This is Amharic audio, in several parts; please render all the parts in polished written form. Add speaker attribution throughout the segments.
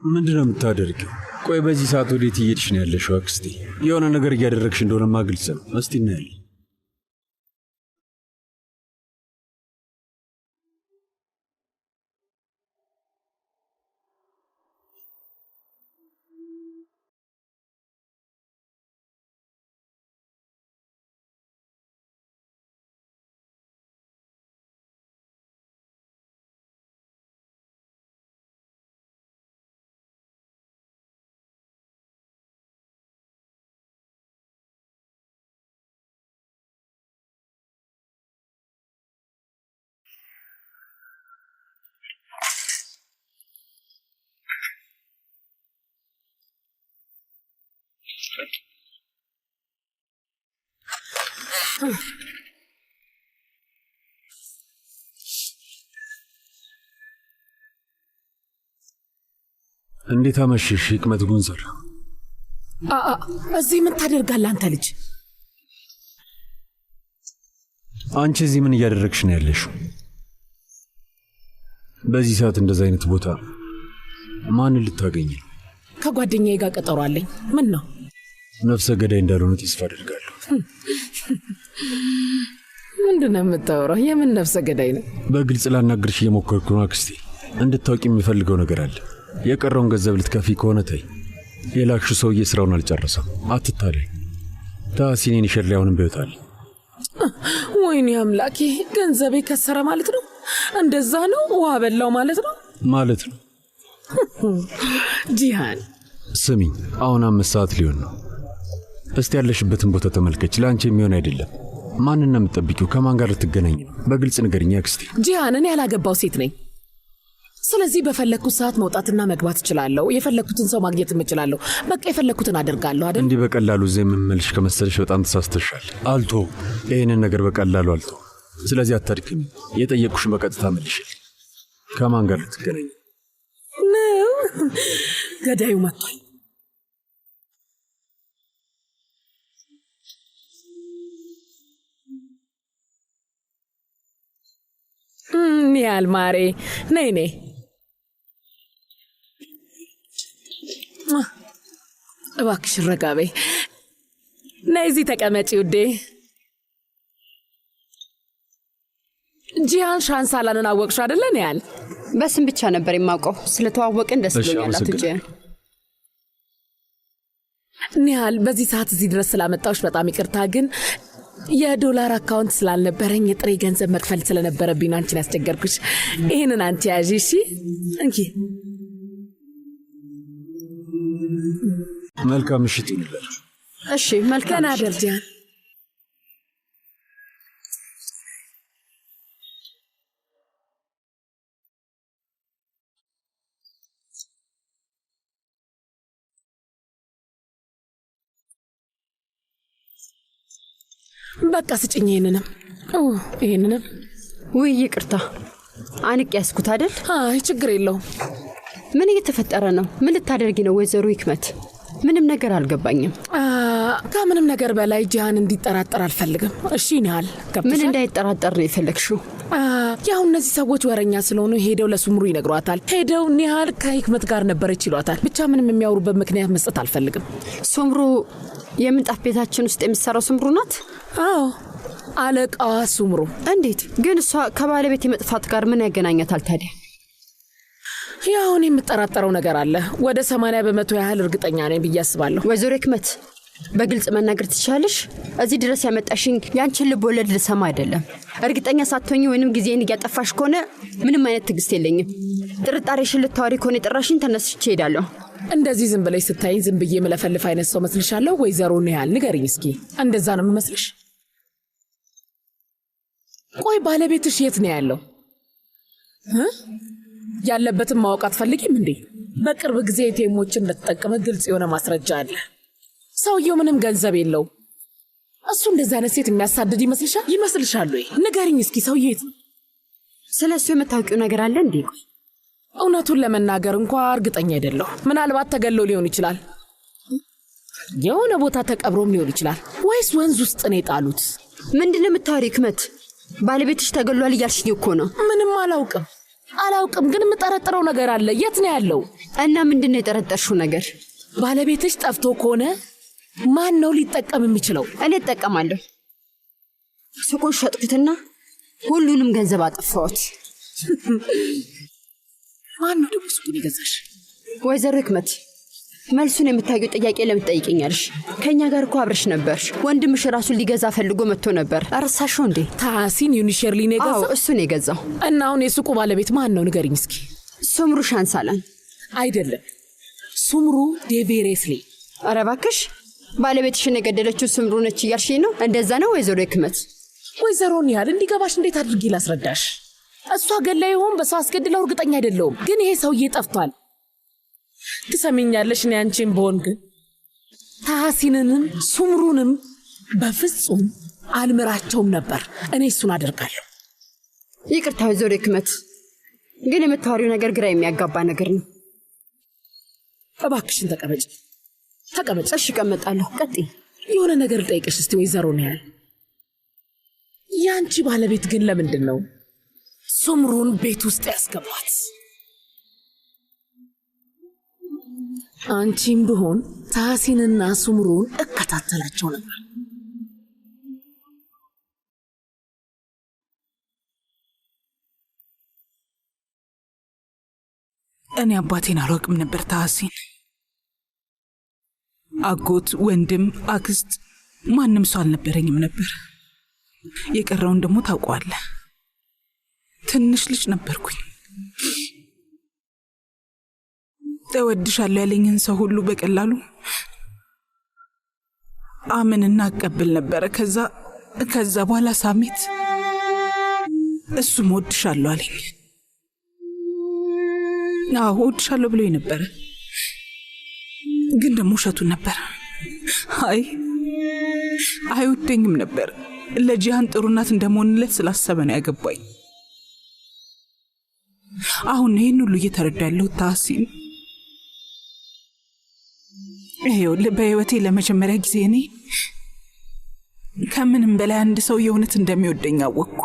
Speaker 1: ምንድነው የምታደርጊው? ቆይ በዚህ ሰዓት ወዴት እየሄድሽ ነው ያለሽው አክስቴ? የሆነ ነገር እያደረግሽ እንደሆነማ ግልጽ ነው። እስቲ እናያለን። እንዴት አመሽሽ ህክመት ጉንዘር?
Speaker 2: እዚህ ምን ታደርጋለህ አንተ ልጅ?
Speaker 1: አንቺ እዚህ ምን እያደረግሽ ነው ያለሽው? በዚህ ሰዓት እንደዛ አይነት ቦታ ማንን ልታገኝ?
Speaker 2: ከጓደኛዬ ጋር ቀጠሮ አለኝ። ምን ነው?
Speaker 1: ነፍሰ ገዳይ እንዳልሆነ ተስፋ አደርጋለሁ።
Speaker 2: ምንድነው የምታወራው? የምን ነፍሰ ገዳይ ነው?
Speaker 1: በግልጽ ላናግርሽ እየሞከርኩ ነው አክስቴ። እንድታውቂ የሚፈልገው ነገር አለ። የቀረውን ገንዘብ ልትከፊ ከሆነ ተይ። የላክሹ ሰውዬ ስራውን አልጨረሰም። አትታለይ። ታሲኔን ይሸል አሁንም ቢወጣል።
Speaker 2: ወይኔ አምላኬ፣ ገንዘቤ ከሰረ ማለት ነው? እንደዛ ነው? ውሃ በላው ማለት ነው?
Speaker 1: ማለት ነው።
Speaker 2: ጂሃን
Speaker 1: ስሚኝ፣ አሁን 5 ሰዓት ሊሆን ነው። እስቲ ያለሽበትን ቦታ ተመልከች። ለአንቺ የሚሆን አይደለም። ማንን ነው የምትጠብቂው? ከማን ጋር ልትገናኝ ነው? በግልጽ ንገሪኝ አክስቴ።
Speaker 2: ጂሃን፣ እኔ ያላገባው ሴት ነኝ። ስለዚህ በፈለኩት ሰዓት መውጣትና መግባት እችላለሁ። የፈለኩትን ሰው ማግኘት እችላለሁ። በቃ የፈለኩትን አደርጋለሁ አይደል?
Speaker 1: እንዲህ በቀላሉ እዚህ የምመልሽ ከመሰለሽ በጣም ተሳስተሻል። አልቶ ይሄንን ነገር በቀላሉ አልቶ። ስለዚህ አታድክሚ። የጠየቅኩሽን በቀጥታ መልሽልኝ። ከማን ጋር ልትገናኝ
Speaker 2: ነው? ገዳዩ መጥቷል። ኒያል ማሬ፣ ነይ ነይ። እባክሽ ረጋ በይ። ነይ እዚህ ተቀመጪ ውዴ። ጂሃን ሻንሳላንን አወቅሽ አይደለ? ኒያል
Speaker 3: በስም ብቻ ነበር የማውቀው። ስለተዋወቅን ደስ ብሎኛል አቶ ጂሃን።
Speaker 2: ኒያል፣ በዚህ ሰዓት እዚህ ድረስ ስላመጣሁሽ በጣም ይቅርታ፣ ግን የዶላር አካውንት ስላልነበረኝ የጥሬ ገንዘብ መክፈል ስለነበረብኝ አንቺን ያስቸገርኩሽ። ይሄንን አንቺ ያዢ። እሺ እንኪ።
Speaker 1: መልካም ምሽት ይሁንልሽ።
Speaker 3: እሺ፣ መልካም
Speaker 2: አደር ጂሃን። በቃ ስጭኝ ይሄንንም።
Speaker 3: ውይ ይቅርታ፣ አንቅ ያስኩት አይደል?
Speaker 2: አይ ችግር የለውም።
Speaker 3: ምን እየተፈጠረ ነው? ምን ልታደርጊ ነው ወይዘሮ ህክመት? ምንም ነገር አልገባኝም።
Speaker 2: ከምንም ነገር በላይ ጂሃን እንዲጠራጠር አልፈልግም። እሺ ኒያል፣
Speaker 3: ምን እንዳይጠራጠር ነው የፈለግሽው?
Speaker 2: ያው እነዚህ ሰዎች ወረኛ ስለሆኑ ሄደው ለሱምሩ ይነግሯታል። ሄደው ኒያል ከህክመት ጋር ነበረች ይሏታል። ብቻ ምንም የሚያወሩበት ምክንያት መስጠት አልፈልግም።
Speaker 3: ሱምሩ የምንጣፍ ቤታችን ውስጥ የምትሰራው ሱምሩ ናት?
Speaker 2: አዎ፣ አለቃዋ ሱምሩ።
Speaker 3: እንዴት ግን እሷ ከባለቤት የመጥፋት ጋር ምን ያገናኛታል ታዲያ?
Speaker 2: ያው እኔ የምጠራጠረው ነገር አለ። ወደ 80% ያህል እርግጠኛ ነኝ ብዬ አስባለሁ።
Speaker 3: ወይዘሮ ህክመት፣ በግልጽ መናገር ትችላለሽ? እዚህ ድረስ ያመጣሽኝ ያንቺን ልብ ወለድ ልሰማ አይደለም። እርግጠኛ ሳትሆኚ ወይንም ጊዜን እያጠፋሽ ከሆነ ምንም አይነት ትዕግስት የለኝም። ጥርጣሬሽን ልታወሪ ከሆነ የጠራሽኝ ተነስቼ እሄዳለሁ።
Speaker 2: እንደዚህ ዝም ብለሽ ስታይኝ ዝም ብዬ መለፈልፍ አይነት ሰው መስልሻለሁ? ወይዘሮ ኒያል ንገሪኝ እስኪ፣ እንደዛ ነው የምመስልሽ? ቆይ ባለቤትሽ የት ነው ያለው? ያለበትን ማወቅ አትፈልጊም እንዴ? በቅርብ ጊዜ ኤቲኤሞችን እንደተጠቀመ ግልጽ የሆነ ማስረጃ አለ። ሰውየው ምንም ገንዘብ የለው። እሱ እንደዛ አይነት ሴት የሚያሳድድ ይመስልሻል ወይ? ንገሪኝ እስኪ፣ ሰውየው የት ነው?
Speaker 3: ስለሱ የምታውቂው ነገር አለ እንዴ? ቆይ
Speaker 2: እውነቱን ለመናገር እንኳን እርግጠኛ አይደለሁ። ምናልባት ተገሎ ሊሆን ይችላል፣ የሆነ ቦታ ተቀብሮም ሊሆን ይችላል፣ ወይስ ወንዝ ውስጥ ነው የጣሉት።
Speaker 3: ምንድነው የምታወሪው ህክመት? ባለቤትሽ ተገሏል እያልሽኝ እኮ ነው።
Speaker 2: ምንም አላውቅም። አላውቅም፣ ግን የምጠረጥረው ነገር አለ። የት ነው ያለው?
Speaker 3: እና ምንድነው የጠረጠርሽው ነገር?
Speaker 2: ባለቤትሽ ጠፍቶ ከሆነ ማን ነው ሊጠቀም የሚችለው?
Speaker 3: እኔ እጠቀማለሁ። ሱቁን ሸጥኩትና ሁሉንም ገንዘብ አጠፋሁት።
Speaker 2: ማን ነው ደግሞ ሱቁን የገዛሽ?
Speaker 3: ወይዘሮ ህክመት፣ መልሱን የምታውቂው ጥያቄ ለምን ትጠይቀኛለሽ? ከእኛ ጋር እኮ አብረሽ ነበር። ወንድምሽ ራሱን ሊገዛ ፈልጎ መጥቶ ነበር። ረሳሽው እንዴ?
Speaker 2: ታሲን ዩኒሸርሊ ነው የገዛው?
Speaker 3: አዎ፣ እሱ ነው የገዛው።
Speaker 2: እና አሁን የሱቁ ባለቤት ማን ነው ንገሪኝ እስኪ።
Speaker 3: ሱምሩ ሻንሳላን።
Speaker 2: አይደለም፣ ሱምሩ ዴቬሬስሊ።
Speaker 3: ኧረ እባክሽ፣ ባለቤትሽን የገደለችው ሱምሩ ነች እያልሽኝ ነው? እንደዛ ነው ወይዘሮ ህክመት?
Speaker 2: ወይዘሮን ያህል እንዲገባሽ እንዴት አድርጌ ላስረዳሽ? እሷ ገላ ይሆን በሰው አስገድለው እርግጠኛ አይደለሁም፣ ግን ይሄ ሰውዬ ጠፍቷል። ትሰሚኛለሽ? እኔ አንቺን በሆን ግን ታሲንንም ሱምሩንም በፍጹም አልምራቸውም ነበር። እኔ እሱን አደርጋለሁ።
Speaker 3: ይቅርታ ወይዘሮ ህክመት፣ ግን የምታወሪው ነገር ግራ የሚያጋባ ነገር ነው።
Speaker 2: እባክሽን ተቀመጭ። ተቀመጭ።
Speaker 3: እሺ እቀመጣለሁ። ቀጥይ።
Speaker 2: የሆነ ነገር ልጠይቅሽ እስቲ ወይዘሮን ያህል። ያንቺ ባለቤት ግን ለምንድን ነው ሱምሩን ቤት ውስጥ ያስገባት? አንቺም ብሆን ታሲንና ሱምሩን እከታተላቸው ነበር።
Speaker 4: እኔ አባቴን አላውቅም ነበር። ታሲን አጎት፣ ወንድም፣ አክስት ማንም ሰው አልነበረኝም ነበር። የቀረውን ደግሞ ታውቀዋለህ። ትንሽ ልጅ ነበርኩኝ። እወድሻለሁ ያለኝን ሰው ሁሉ በቀላሉ አምንና አቀብል ነበረ። ከዛ በኋላ ሳሜት እሱም እወድሻለሁ አለኝ። አዎ እወድሻለሁ ብሎኝ ነበረ፣ ግን ደግሞ ውሸቱን ነበር። አይወደኝም ነበር። ለጂሃን ጥሩ እናት እንደመሆንለት ስላሰበ ነው ያገባኝ። አሁን ይህን ሁሉ እየተረዳ ያለሁት ታሲን፣ ይኸውልህ በህይወቴ ለመጀመሪያ ጊዜ እኔ ከምንም በላይ አንድ ሰው የእውነት እንደሚወደኝ አወቅኩ።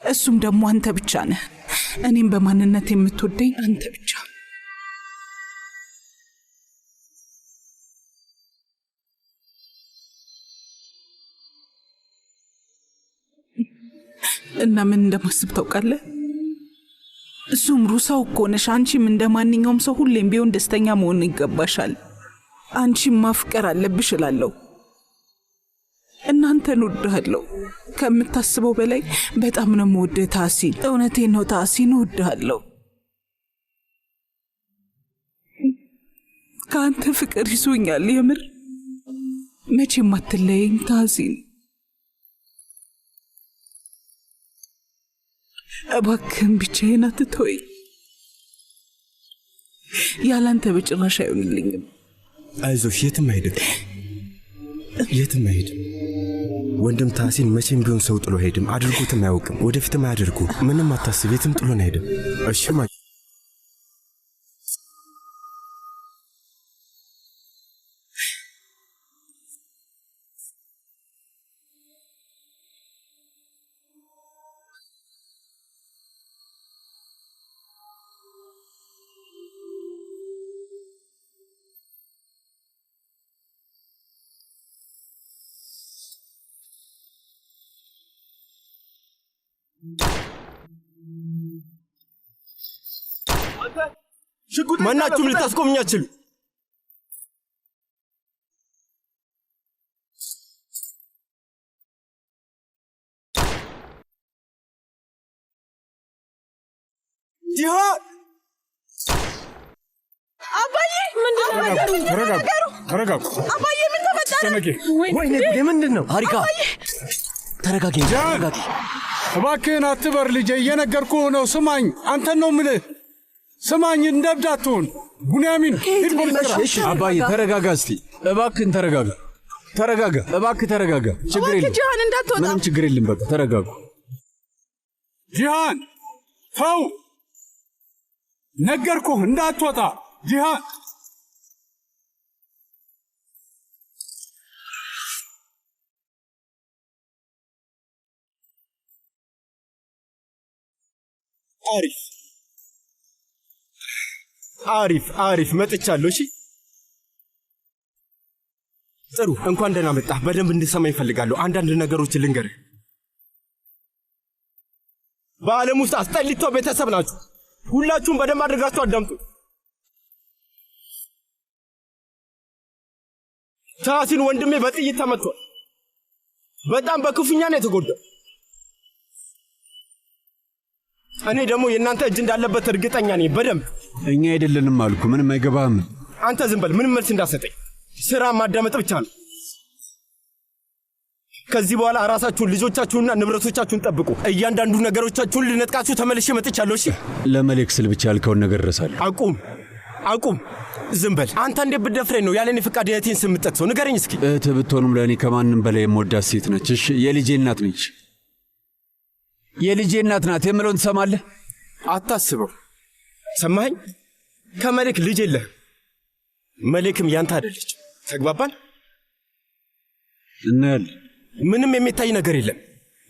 Speaker 4: እሱም ደግሞ አንተ ብቻ ነህ። እኔም በማንነት የምትወደኝ አንተ ብቻ። እና ምን እንደማስብ ታውቃለህ? ሱምሩ ሰው እኮ ነሽ። አንቺም እንደ ማንኛውም ሰው ሁሌም ቢሆን ደስተኛ መሆን ይገባሻል። አንቺም ማፍቀር አለብሽ እላለሁ። እናንተን እወድሃለሁ ከምታስበው በላይ በጣም ነው የምወድህ ታሲን። እውነቴን ነው ታሲን፣ እወድሃለሁ። ከአንተ ፍቅር ይዞኛል የምር። መቼም አትለየኝ ታሲን። እባክህን ብቻዬን አትተወኝ። ያላንተ በጭራሽ አይሆንልኝም።
Speaker 5: አይዞሽ፣ የትም አይሄድም፣ የትም አይሄድም። ወንድም ታሲን መቼም ቢሆን ሰው ጥሎ አይሄድም። አድርጎትም አያውቅም፣ ወደፊትም አያደርጉ። ምንም አታስብ፣ የትም ጥሎን አይሄድም። እሺ ማ ማናችሁም ልታስቆሙኝ አትችሉ። ጂሃን!
Speaker 6: አባዬ ምንድነው?
Speaker 5: ተረጋጉ።
Speaker 6: አባዬ ምን ተፈጠረ?
Speaker 5: ወይኔ ምንድን ነው?
Speaker 7: ሀሪካ ተረጋጊ፣ ተረጋጊ።
Speaker 8: እባክህን አትበር ልጄ፣ እየነገርኩህ ነው። ስማኝ፣ አንተን ነው የምልህ። ስማኝ፣ እንደ እብድ አትሁን። ቡንያሚን ሂድ ፖሊስ።
Speaker 1: አባዬ ተረጋጋ እስቲ፣ እባክህን ተረጋጋ። ተረጋጋ እባክህ፣ ተረጋጋ። ችግር የለም
Speaker 6: ጂሃን፣ እንዳትወጣ።
Speaker 1: ምንም ችግር የለም። በቃ ተረጋጉ።
Speaker 8: ጂሃን ተው፣ ነገርኩህ እንዳትወጣ ጂሃን።
Speaker 5: አሪፍ አሪፍ አሪፍ መጥቻለሁ። እሺ ጥሩ፣ እንኳን ደህና መጣህ። በደንብ እንድሰማኝ እፈልጋለሁ። አንዳንድ ነገሮችን ልንገርህ። በዓለም ውስጥ አስጠሊቶ ቤተሰብ ናችሁ። ሁላችሁም በደንብ አድርጋችሁ አዳምጡ። ታሲን ወንድሜ በጥይት ተመቷል። በጣም በክፉኛ ነው የተጎዳው። እኔ ደግሞ የእናንተ እጅ እንዳለበት እርግጠኛ ነኝ። በደንብ
Speaker 1: እኛ አይደለንም አልኩ። ምንም አይገባህም።
Speaker 5: አንተ ዝም በል። ምንም መልስ እንዳሰጠኝ። ስራ ማዳመጥ ብቻ ነው። ከዚህ በኋላ ራሳችሁን፣ ልጆቻችሁንና ንብረቶቻችሁን ጠብቁ። እያንዳንዱ ነገሮቻችሁን ልነጥቃችሁ ተመልሼ መጥቻለሁ። እሺ
Speaker 1: ለመልክ ስል ብቻ ያልከውን ነገር እረሳለሁ።
Speaker 5: አቁም። ዝም በል። አንተ እንዴት ብትደፍረኝ ነው ያለኔ ፍቃድ እህቴን ስም የምትጠቅሰው? ንገረኝ እስኪ።
Speaker 1: እህትህ ብትሆንም ለእኔ ከማንም በላይ የምወዳት ሴት ነች። እሺ የልጄ እናት ነች። የልጄ እናት ናት የምለውን ትሰማለህ?
Speaker 5: አታስበው። ሰማኸኝ? ከመልክ ልጅ የለህም። መልክም ያንተ አይደለች። ተግባባን?
Speaker 1: እናያለን።
Speaker 5: ምንም የሚታይ ነገር የለም።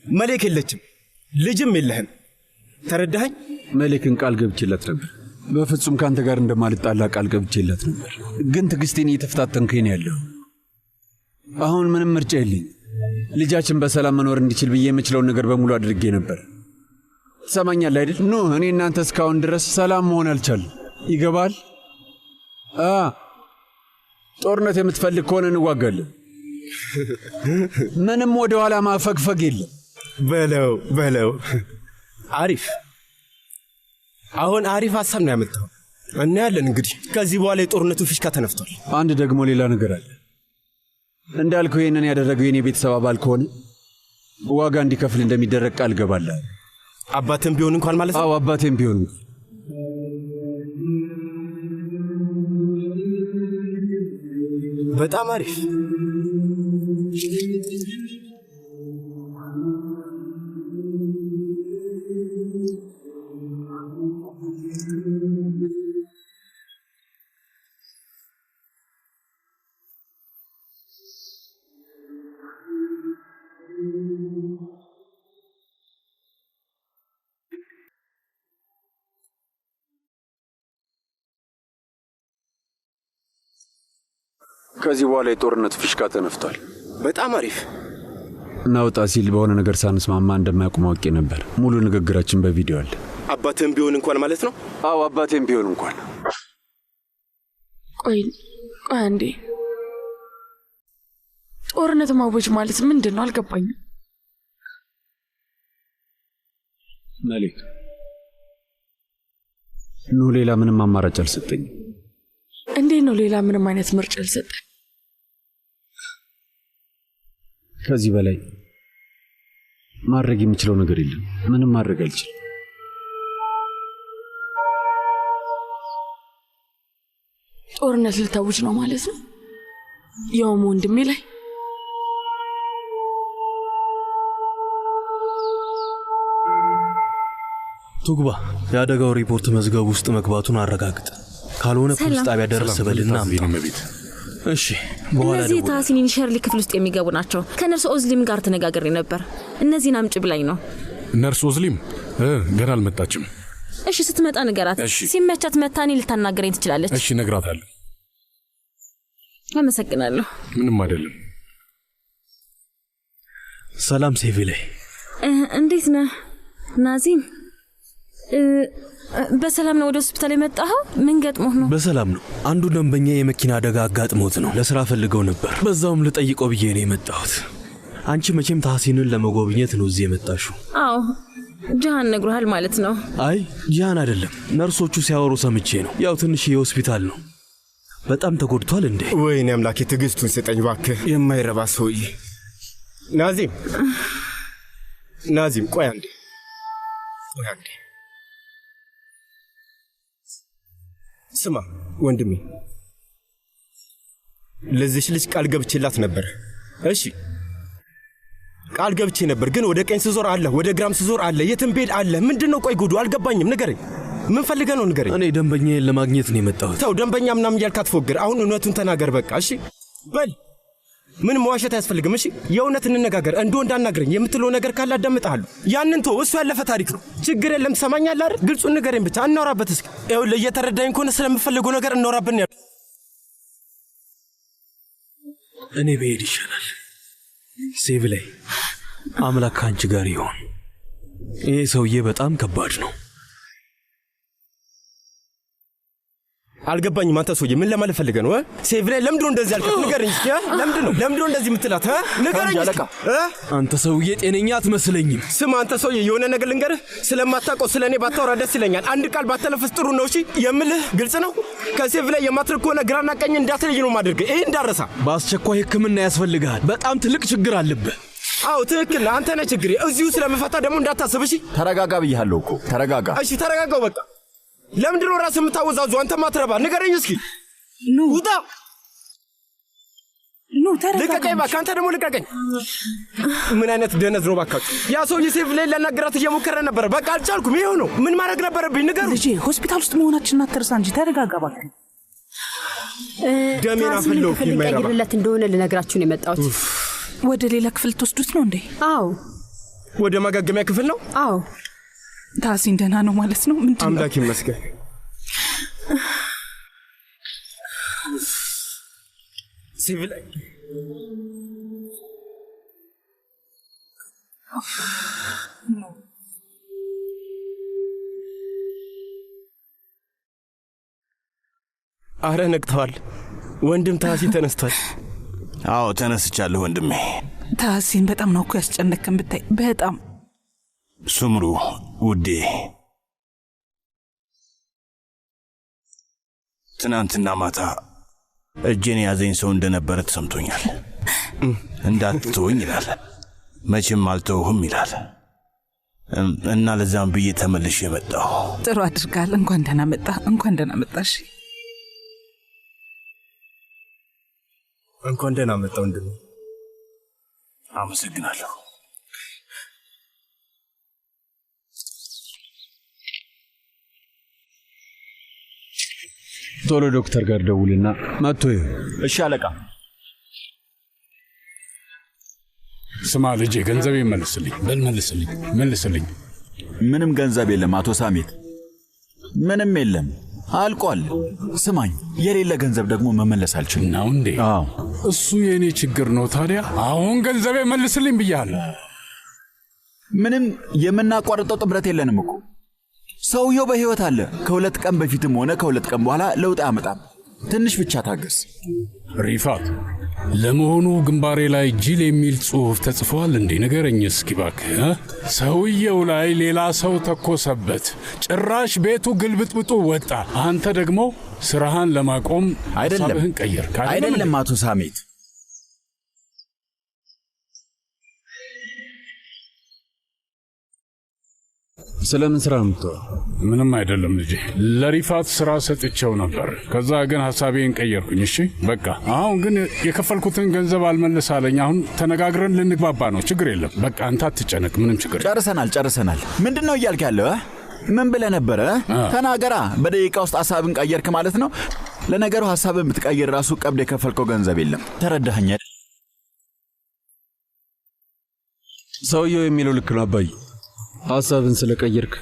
Speaker 5: መልክ የለችም፣ ልጅም የለህም። ተረዳኸኝ?
Speaker 1: መልክን ቃል ገብቼላት ነበር። በፍጹም ካንተ ጋር እንደማልጣላ ቃል ገብቼላት ነበር። ግን ትዕግስቴን እየተፈታተንከኝ ነው ያለው። አሁን ምንም ምርጫ የለኝ። ልጃችን በሰላም መኖር እንዲችል ብዬ የምችለውን ነገር በሙሉ አድርጌ ነበር። ትሰማኛለህ አይደል? ኖ እኔ እናንተ እስካሁን ድረስ ሰላም መሆን አልቻልም። ይገባል? ጦርነት የምትፈልግ ከሆነ እንዋጋለን። ምንም ወደ ኋላ ማፈግፈግ የለም።
Speaker 5: በለው። አሪፍ። አሁን አሪፍ ሐሳብ ነው ያመጣው። እናያለን እንግዲህ። ከዚህ በኋላ የጦርነቱ ፊሽካ ተነፍቷል።
Speaker 1: አንድ ደግሞ ሌላ ነገር አለ። እንዳልከው ይህንን ያደረገው የኔ ቤተሰብ አባል ከሆነ ዋጋ እንዲከፍል እንደሚደረግ ቃል ገባለሁ።
Speaker 5: አባቴም ቢሆን እንኳን ማለት ነው?
Speaker 1: አዎ አባቴም ቢሆን።
Speaker 5: በጣም አሪፍ።
Speaker 1: ከዚህ በኋላ የጦርነት ፊሽካ ተነፍቷል።
Speaker 5: በጣም አሪፍ።
Speaker 1: እናውጣ ሲል በሆነ ነገር ሳንስማማ እንደማያውቁ ማወቄ ነበር። ሙሉ ንግግራችን በቪዲዮ አለ።
Speaker 5: አባቴም ቢሆን እንኳን ማለት ነው?
Speaker 1: አዎ አባቴም ቢሆን እንኳን።
Speaker 9: ቆይ አንዴ፣ ጦርነት ማወጅ ማለት ምንድን ነው? አልገባኝም።
Speaker 1: መሊክ ሌላ ምንም አማራጭ አልሰጠኝም።
Speaker 9: እንዴት ነው ሌላ ምንም አይነት ምርጫ አልሰጠኝ?
Speaker 1: ከዚህ በላይ ማድረግ የምችለው ነገር የለም። ምንም ማድረግ አልችልም።
Speaker 9: ጦርነት ልታውጅ ነው ማለት ነው? ያውም ወንድሜ ላይ?
Speaker 7: ቱግባ፣ የአደጋው ሪፖርት መዝገብ ውስጥ መግባቱን አረጋግጥ። ካልሆነ ፖሊስ ጣቢያ ደረስ በልና ቤት። እሺ፣ በኋላ
Speaker 10: እነዚህ ታሲኒን ሸርሊ ክፍል ውስጥ የሚገቡ ናቸው። ከነርስ ኦዝሊም ጋር ተነጋግሬ ነበር። እነዚህን አምጪ ብላኝ ነው።
Speaker 11: ነርስ ኦዝሊም ገና አልመጣችም።
Speaker 10: እሺ፣ ስትመጣ ንገራት። ሲመቻት መታኔ ልታናገረኝ ትችላለች።
Speaker 11: እሺ፣ እነግራታለሁ።
Speaker 10: አመሰግናለሁ።
Speaker 11: ምንም አይደለም።
Speaker 7: ሰላም ሴቪ ላይ
Speaker 10: እንዴት ነህ ናዚም? በሰላም ነው ወደ ሆስፒታል የመጣኸው? ምን ገጥሞህ ነው?
Speaker 7: በሰላም ነው። አንዱ ደንበኛ የመኪና አደጋ አጋጥሞት ነው። ለስራ ፈልገው ነበር። በዛውም ልጠይቀው ብዬ ነው የመጣሁት። አንቺ መቼም ታሲንን ለመጎብኘት ነው እዚህ የመጣሽው?
Speaker 10: አዎ፣ ጃሃን ነግሮሃል ማለት ነው?
Speaker 7: አይ ጃሃን አይደለም፣ ነርሶቹ ሲያወሩ ሰምቼ ነው። ያው ትንሽ የሆስፒታል ነው። በጣም ተጎድቷል እንዴ?
Speaker 5: ወይኔ አምላኬ፣ ትዕግስቱን ስጠኝ እባክህ። የማይረባ ሰውዬ። ናዚም ቆይ አንዴ። ስማ ወንድሜ፣ ለዚች ልጅ ቃል ገብቼላት ነበር። እሺ ቃል ገብቼ ነበር፣ ግን ወደ ቀኝ ስዞር አለ፣ ወደ ግራም ስዞር አለ፣ የትም ቤድ አለ። ምንድነው? ቆይ ጉዱ አልገባኝም። ንገረኝ፣ ምን ፈልገህ ነው? ንገረኝ።
Speaker 7: እኔ ደንበኛዬን ለማግኘት ነው የመጣሁት።
Speaker 5: ተው፣ ደንበኛ ምናምን እያልክ አትፎግር። አሁን እውነቱን ተናገር በቃ። እሺ በል ምን መዋሸት አያስፈልግም። እሺ የእውነት እንነጋገር። እንዶ እንዳናግረኝ የምትለው ነገር ካለ አዳምጣለሁ። ያንን ተው፣ እሱ ያለፈ ታሪክ ነው። ችግር የለም። ትሰማኛለህ አይደል? ግልጹን ንገረኝ ብቻ እናወራበት። እስኪ ይኸውልህ እየተረዳኝ ከሆነ ስለምፈልገው ነገር እናወራብን።
Speaker 7: እኔ ብሄድ ይሻላል። ሴቭ ላይ አምላክ ከአንቺ ጋር ይሆን። ይሄ ሰውዬ በጣም ከባድ ነው።
Speaker 5: አልገባኝም። አንተ ሰውዬ ምን ለማለት ፈልገህ ነው? ሴቭ ላይ ለምንድነው እንደዚህ ያልከው? ንገረኝ እስኪ። ለምንድነው እንደዚህ የምትላት? ንገረኝ እስኪ።
Speaker 7: አንተ ሰውዬ ጤነኛ አትመስለኝም።
Speaker 5: ስማ አንተ ሰውዬ የሆነ ነገር ልንገርህ። ስለማታውቀው ስለኔ ባታወራ ደስ ይለኛል። አንድ ቃል ባተነፍስ ጥሩ ነው። እሺ የምልህ ግልጽ ነው። ከሴቭ ላይ የማትርቅ ከሆነ ግራና ቀኝ እንዳትለይ ነው ማድረግ። ይሄ እንዳረሳ።
Speaker 7: በአስቸኳይ ሕክምና ያስፈልግሃል። በጣም ትልቅ ችግር አለብህ።
Speaker 5: አዎ ትክክል ነህ። አንተ ነህ ችግሬ። እዚሁ ስለምፈታ ደግሞ እንዳታስብ። እሺ
Speaker 12: ተረጋጋ ብያለሁ እኮ ተረጋጋ።
Speaker 5: እሺ ተረጋጋው በቃ። ለምንድነው ራስህ የምታወዛዙ? አንተ ማትረባ ንገረኝ እስኪ። ውጣ! ልቀቀኝ እባክህ። አንተ ደግሞ ልቀቀኝ። ምን አይነት ደነዝ ነው እባካችሁ? ያ ሰውዬ ሴቭ ላይ ላናግራት እየሞከረ ነበር። በቃ አልቻልኩም። ይኸው ነው። ምን ማድረግ ነበረብኝ? ንገሩ።
Speaker 4: ልጄ ሆስፒታል ውስጥ መሆናችንን አትርሳ እንጂ ተረጋጋ እባክህ።
Speaker 5: ደሜን አፈለው
Speaker 3: ሊቀይርለት እንደሆነ ልነግራችሁ ነው የመጣሁት።
Speaker 4: ወደ ሌላ ክፍል ትወስዱት ነው እንዴ?
Speaker 3: አዎ።
Speaker 5: ወደ ማገገሚያ ክፍል ነው?
Speaker 3: አዎ።
Speaker 4: ታሲን ደህና ነው ማለት ነው? ምንድን ነው?
Speaker 5: አምላክ ይመስገን። ሲቪል አረ ነቅተዋል። ወንድም ታሲን ተነስቷል።
Speaker 12: አዎ ተነስቻለሁ ወንድሜ።
Speaker 4: ታሲን በጣም ነው እኮ ያስጨነከን ብታይ። በጣም
Speaker 12: ሱምሩ ውዴ፣ ትናንትና ማታ እጄን ያዘኝ ሰው እንደነበረ ተሰምቶኛል። እንዳትተወኝ ይላል፣ መቼም አልተውህም ይላል እና ለዛም ብዬ ተመልሼ መጣሁ።
Speaker 4: ጥሩ አድርጋል። እንኳን ደህና መጣ። እንኳን ደህና መጣሽ።
Speaker 5: እንኳን ደህና መጣ ወንድሜ።
Speaker 12: አመሰግናለሁ።
Speaker 1: ቶሎ ዶክተር ጋር ደውልና መጥቶ ይሁን።
Speaker 12: እሺ አለቃ።
Speaker 11: ስማ ልጄ፣ ገንዘቤ መልስልኝ።
Speaker 12: ምንም ገንዘብ የለም አቶ ሳሜት፣ ምንም የለም፣ አልቋል። ስማኝ፣ የሌለ ገንዘብ ደግሞ መመለስ አልችልም።
Speaker 11: ነው እንዴ?
Speaker 12: አዎ።
Speaker 11: እሱ የኔ ችግር ነው። ታዲያ አሁን ገንዘቤ መልስልኝ ብያለሁ።
Speaker 12: ምንም የምናቋርጠው ጥምረት የለንም እኮ። ሰውየው በሕይወት አለ። ከሁለት ቀን በፊትም ሆነ ከሁለት ቀን በኋላ ለውጥ አያመጣም። ትንሽ ብቻ ታገስ።
Speaker 11: ሪፋት፣ ለመሆኑ ግንባሬ ላይ ጅል የሚል ጽሑፍ ተጽፏል እንዴ? ንገረኝ እስኪ እባክህ። ሰውየው ላይ ሌላ ሰው ተኮሰበት፣ ጭራሽ ቤቱ ግልብጥብጡ ወጣ። አንተ ደግሞ ስራህን ለማቆም ሐሳብህን ቀየርክ።
Speaker 12: አይደለም አቶ ሳሜት፣
Speaker 1: ስለምን ስራ ነው የምትወራው?
Speaker 11: ምንም አይደለም ልጄ፣ ለሪፋት ስራ ሰጥቼው ነበር። ከዛ ግን ሐሳቤን ቀየርኩኝ። እሺ በቃ አሁን ግን የከፈልኩትን ገንዘብ አልመለስ አለኝ። አሁን ተነጋግረን ልንግባባ ነው። ችግር የለም በቃ አንተ አትጨነቅ። ምንም ችግር
Speaker 12: ጨርሰናል። ምንድነው እያልክ ያለው? ምን ብለህ ነበረ? ተናገራ። በደቂቃ ውስጥ ሐሳብን ቀየርክ ማለት ነው። ለነገሩ ሐሳብን ብትቀይር ራሱ ቀብድ የከፈልከው ገንዘብ የለም። ተረዳኸኝ?
Speaker 1: ሰውየው የሚለው ልክ ነው አባዬ። ሐሳብን ስለቀየርክ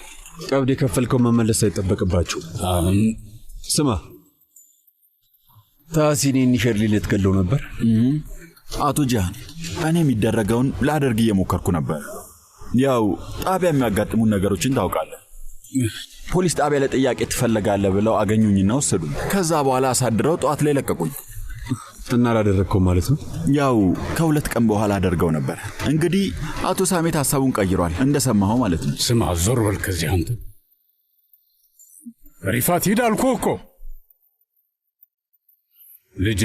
Speaker 1: ቀብድ የከፈልከው መመለስ አይጠበቅባችሁ። ስማ፣ ታሲኔን ሸርሊ ልትገለው ነበር።
Speaker 12: አቶ ጃሃን፣ እኔ የሚደረገውን ላደርግ እየሞከርኩ ነበር። ያው ጣቢያ የሚያጋጥሙን ነገሮችን ታውቃለህ። ፖሊስ ጣቢያ ለጥያቄ ትፈለጋለህ ብለው አገኙኝና ወሰዱኝ። ከዛ በኋላ አሳድረው ጠዋት ላይ ለቀቁኝ።
Speaker 1: እና አላደረግከው ማለት ነው?
Speaker 12: ያው ከሁለት ቀን በኋላ አደርገው ነበር። እንግዲህ አቶ ሳሜት ሐሳቡን ቀይሯል፣ እንደሰማኸው ማለት ነው።
Speaker 11: ስማ፣ ዞር በል ከዚህ አንተ። ሪፋት ሂድ አልኩህ እኮ ልጄ።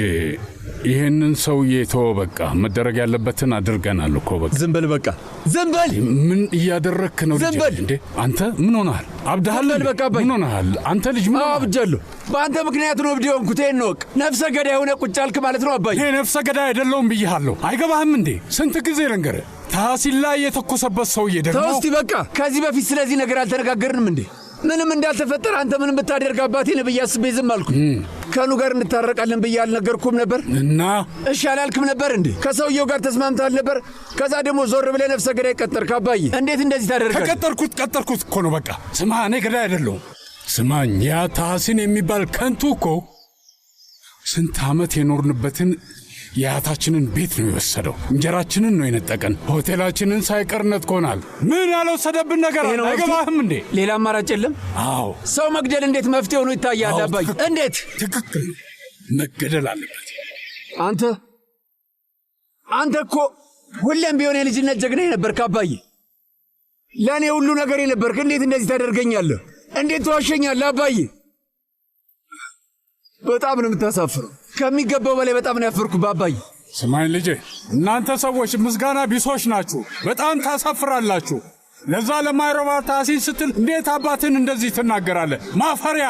Speaker 11: ይሄንን ሰውዬ ተወው በቃ። መደረግ ያለበትን አድርገናል እኮ በቃ።
Speaker 1: ዝም በል በቃ፣ ዝም በል።
Speaker 11: ምን እያደረግክ ነው ልጄ? እንዴ አንተ ምን ሆነሃል? አብደሃል? ምን ሆነሃል አንተ ልጅ? ምን
Speaker 1: አብጃለሁ? በአንተ ምክንያት ነው እብድ የሆንኩት። ይሄን ወቅ ነፍሰ ገዳይ ሆነ ቁጭ አልክ ማለት ነው አባዬ።
Speaker 11: እኔ ነፍሰ ገዳይ አይደለሁም ብዬሃለሁ። አይገባህም እንዴ? ስንት ጊዜ ልንገርህ? ታሲን ላይ የተኮሰበት ሰውዬ ደግሞ
Speaker 1: ተው እስቲ በቃ። ከዚህ በፊት ስለዚህ ነገር አልተነጋገርንም እንዴ?
Speaker 13: ምንም እንዳልተፈጠረ አንተ ምንም ብታደርግ አባቴን ብዬ አስቤ ዝም አልኩ። ከኑ ጋር እንታረቃለን ብዬ አልነገርኩም ነበር?
Speaker 11: እና
Speaker 13: እሺ አላልክም ነበር እንዴ? ከሰውየው ጋር ተስማምተሃል ነበር? ከዛ ደግሞ ዞር ብለህ ነፍሰ ገዳይ ቀጠርክ። አባዬ እንዴት እንደዚህ ታደርጋለህ?
Speaker 11: ቀጠርኩት እኮ ነው በቃ። ስማ እኔ ገዳይ አይደለሁም። ስማኝ፣ ያ ታሲን የሚባል ከንቱ እኮ ስንት ዓመት የኖርንበትን የአያታችንን ቤት ነው የወሰደው። እንጀራችንን ነው የነጠቀን። ሆቴላችንን ሳይቀር ነጥቆናል። ምን ያልወሰደብን ነገር አለ? አይገባህም እንዴ?
Speaker 13: ሌላ አማራጭ የለም?
Speaker 11: አዎ።
Speaker 13: ሰው መግደል እንዴት መፍትሄ ሆኖ ይታያል? አባዬ እንዴት?
Speaker 11: ትክክል፣ መገደል አለበት።
Speaker 13: አንተ እኮ ሁሌም ቢሆን የልጅነት ጀግና የነበርክ አባዬ፣ ለእኔ ሁሉ ነገር የነበርክ። እንዴት እንደዚህ ታደርገኛለህ? እንዴት ተዋሸኛለህ? አባዬ በጣም ነው የምታሳፍረው። ከሚገባው በላይ በጣም ነው ያፈርኩ አባዬ።
Speaker 11: ስማኝ ልጄ፣ እናንተ ሰዎች ምስጋና ቢሶች ናችሁ። በጣም ታሳፍራላችሁ። ለዛ ለማይረባ ታሲን ስትል እንዴት አባትን እንደዚህ ትናገራለህ? ማፈሪያ!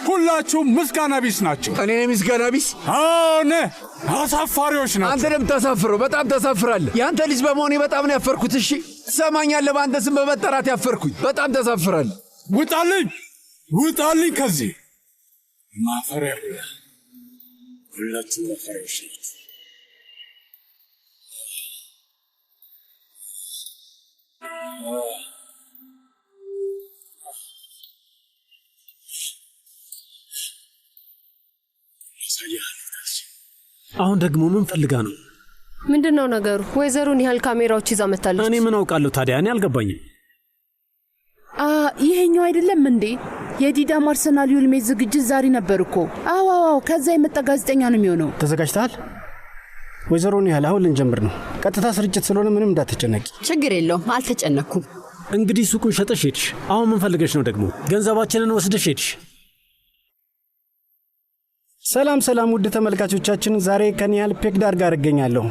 Speaker 11: ሁላችሁም ምስጋና ቢስ ናቸው።
Speaker 13: እኔ ምስጋና ቢስ?
Speaker 11: አዎነ፣ አሳፋሪዎች ናቸው።
Speaker 13: አንተ ነው የምታሳፍረው። በጣም ታሳፍራለህ። የአንተ ልጅ በመሆኔ በጣም ነው ያፈርኩት። እሺ ትሰማኛለህ? በአንተ ስም በመጠራት ያፈርኩኝ። በጣም ታሳፍራለህ።
Speaker 11: ውጣልኝ ከዚህ ማፈሪያ! ሁላችሁ ማፈሪያዎች ናችሁ።
Speaker 7: አሁን ደግሞ ምን ፈልጋ ነው?
Speaker 14: ምንድነው ነገሩ? ወይዘሮን ያህል ካሜራዎች ይዛ መጣለች።
Speaker 7: እኔ ምን አውቃለሁ ታዲያ? እኔ አልገባኝም።
Speaker 15: ይሄኛው አይደለም እንዴ? የዲዳም አርሰናል ዩልሜት ዝግጅት ዛሬ ነበር እኮ። አዎ፣ ከዛ የመጣ ጋዜጠኛ ነው የሚሆነው።
Speaker 16: ተዘጋጅተሃል? ወይዘሮን ያህል አሁን ልንጀምር ነው። ቀጥታ ስርጭት ስለሆነ ምንም እንዳትጨነቂ።
Speaker 3: ችግር የለውም፣ አልተጨነኩም።
Speaker 7: እንግዲህ ሱቁን ሸጠሽ ሄድሽ። አሁን ምን ፈልገሽ ነው ደግሞ? ገንዘባችንን ወስደሽ ሄድሽ።
Speaker 16: ሰላም ውድ ተመልካቾቻችን፣ ዛሬ ከኒያል ፔክዳር ጋር እገኛለሁ።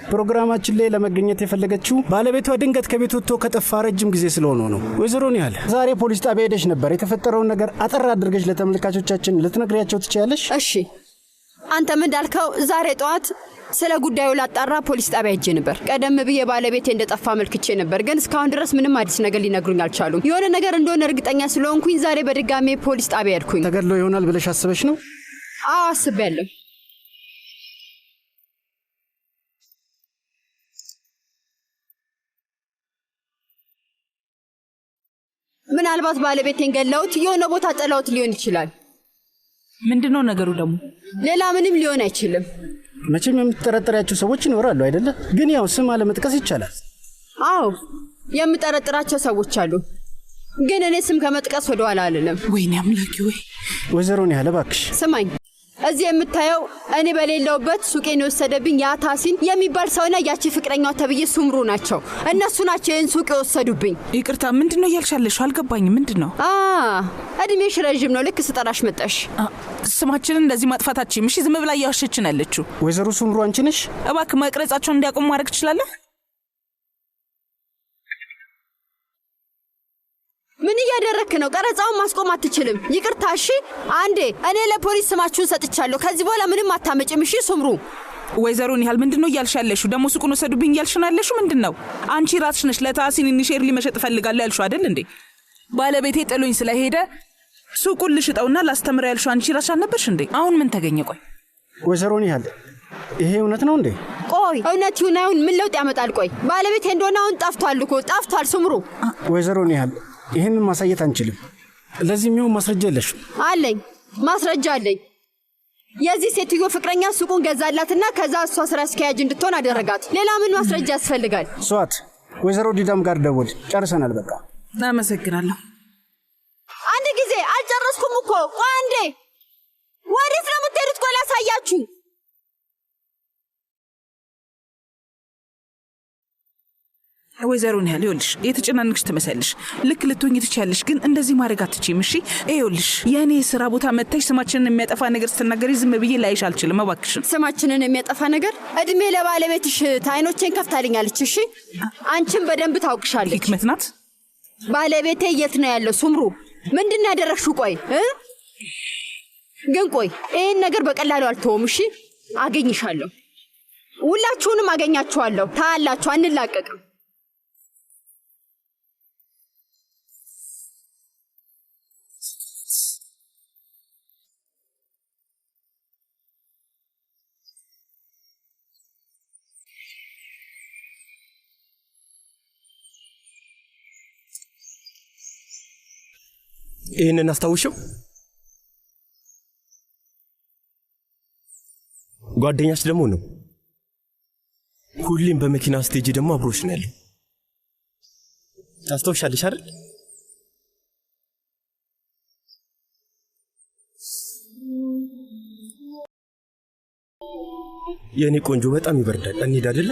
Speaker 16: ፕሮግራማችን ላይ ለመገኘት የፈለገችው ባለቤቷ ድንገት ከቤት ወጥቶ ከጠፋ ረጅም ጊዜ ስለሆነ ነው። ወይዘሮ ኒያል ዛሬ ፖሊስ ጣቢያ ሄደሽ ነበር። የተፈጠረውን ነገር አጠር አድርገሽ ለተመልካቾቻችን ልትነግሪያቸው ትችያለሽ?
Speaker 3: እሺ፣ አንተም እንዳልከው ዛሬ ጠዋት ስለ ጉዳዩ ላጣራ ፖሊስ ጣቢያ ሄጄ ነበር። ቀደም ብዬ ባለቤቴ እንደጠፋ መልክቼ ነበር፣ ግን እስካሁን ድረስ ምንም አዲስ ነገር ሊነግሩኝ አልቻሉም። የሆነ ነገር እንደሆነ እርግጠኛ ስለሆንኩኝ ዛሬ በድጋሜ ፖሊስ ጣቢያ ሄድኩኝ።
Speaker 16: ተገድሎ ይሆናል ብለሽ አስበሽ ነው?
Speaker 3: አዎ አስቤያለሁ። ምናልባት ባለቤቴን ገለውት የሆነ ቦታ ጥለውት ሊሆን ይችላል።
Speaker 4: ምንድነው ነገሩ ደግሞ?
Speaker 3: ሌላ ምንም ሊሆን አይችልም።
Speaker 16: መቼም የምትጠረጠሪያቸው ሰዎች ይኖራሉ አይደለ? ግን ያው ስም አለመጥቀስ ይቻላል።
Speaker 3: አዎ የምጠረጥራቸው ሰዎች አሉ፣ ግን እኔ ስም ከመጥቀስ ወደ ኋላ አልልም።
Speaker 4: ወይኔ አምላኬ! ወይ
Speaker 16: ወይዘሮን ያህል እባክሽ
Speaker 3: ስማኝ። እዚህ የምታየው እኔ በሌለውበት ሱቄን የወሰደብኝ ያ ታሲን የሚባል ሰውና ያቺ ፍቅረኛዋ ተብዬ ሱምሩ ናቸው። እነሱ ናቸው ይህን ሱቅ የወሰዱብኝ።
Speaker 4: ይቅርታ፣ ምንድነው እያልሻለሽ? አልገባኝም። ምንድነው?
Speaker 3: እድሜሽ ረዥም ነው። ልክ ስጠራሽ መጣሽ።
Speaker 4: ስማችንን እንደዚህ ማጥፋታችን እሺ? ዝም ብላ እያዋሸችን ያለችው
Speaker 16: ወይዘሮ ሱምሩ አንቺ ነሽ?
Speaker 4: እባክህ መቅረጻቸውን እንዲያቆሙ ማድረግ ትችላለህ?
Speaker 3: ምን እያደረክ ነው? ቀረጻውን ማስቆም አትችልም። ይቅርታ እሺ። አንዴ እኔ ለፖሊስ ስማችሁን ሰጥቻለሁ። ከዚህ በኋላ ምንም አታመጭም። እሺ ሱምሩ።
Speaker 4: ወይዘሮን ያህል ምንድነው እያልሽ ያለሽው? ደግሞ ሱቁን ወሰዱብኝ እያልሽ ነው ያለሽው? ምንድነው? አንቺ ራስሽ ነሽ ለታሲን ኢኒሼር ሊመሸጥ ፈልጋለሁ ያልሽው አይደል እንዴ? ባለቤቴ ጥሎኝ ስለሄደ ሱቁን ልሽጠውና ላስተምር ያልሽው አንቺ ራስሽ አልነበርሽ እንዴ? አሁን ምን ተገኘ? ቆይ
Speaker 16: ወይዘሮን ያህል ይሄ እውነት ነው እንዴ?
Speaker 3: ቆይ እውነት ይሁን አይሁን ምን ለውጥ ያመጣል? ቆይ ባለቤቴ እንደሆነ አሁን ጠፍቷል እኮ ጠፍቷል። ሱምሩ።
Speaker 16: ወይዘሮን ያህል ይህንን ማሳየት አንችልም። ለዚህ የሚሆን ማስረጃ የለሽም?
Speaker 3: አለኝ፣ ማስረጃ አለኝ። የዚህ ሴትዮ ፍቅረኛ ሱቁን ገዛላትና ከዛ እሷ ስራ አስኪያጅ እንድትሆን አደረጋት። ሌላ ምን ማስረጃ ያስፈልጋል?
Speaker 16: ሷት ወይዘሮ ዲዳም ጋር ደውል። ጨርሰናል። በቃ
Speaker 4: አመሰግናለሁ።
Speaker 3: አንድ ጊዜ አልጨረስኩም እኮ። ቆይ አንዴ፣ ወዴት ነው የምትሄዱት? ቆይ ላሳያችሁ።
Speaker 4: ወይዘሮን ያህል ይኸውልሽ፣ የተጨናነቅሽ ትመስያለሽ። ልክ ልትሆኝ ትችያለሽ፣ ግን እንደዚህ ማድረግ አትችይም። እሺ ይኸውልሽ፣ የእኔ ስራ ቦታ መጥተሽ ስማችንን የሚያጠፋ ነገር ስትናገሪ ዝም ብዬ ላይሽ አልችልም። እባክሽን።
Speaker 3: ስማችንን የሚያጠፋ ነገር? እድሜ ለባለቤትሽ። አይኖቼን ከፍታልኛለች። እሺ አንቺም በደንብ ታውቅሻለች።
Speaker 4: ህክመት ናት።
Speaker 3: ባለቤቴ የት ነው ያለው? ሱምሩ ምንድን ያደረግሽው? ቆይ ግን ቆይ ይህን ነገር በቀላሉ አልተውም። እሺ አገኝሻለሁ። ሁላችሁንም አገኛችኋለሁ። ታያላችሁ። አንላቀቅም።
Speaker 5: ይህንን አስታውሽው። ጓደኛሽ ደግሞ ነው። ሁሌም በመኪና ስቴጅ ደግሞ አብሮሽ ነው ያለው። ታስታውሻለሽ አይደል? የኔ ቆንጆ በጣም ይበርዳል። እንሂድ አይደለ?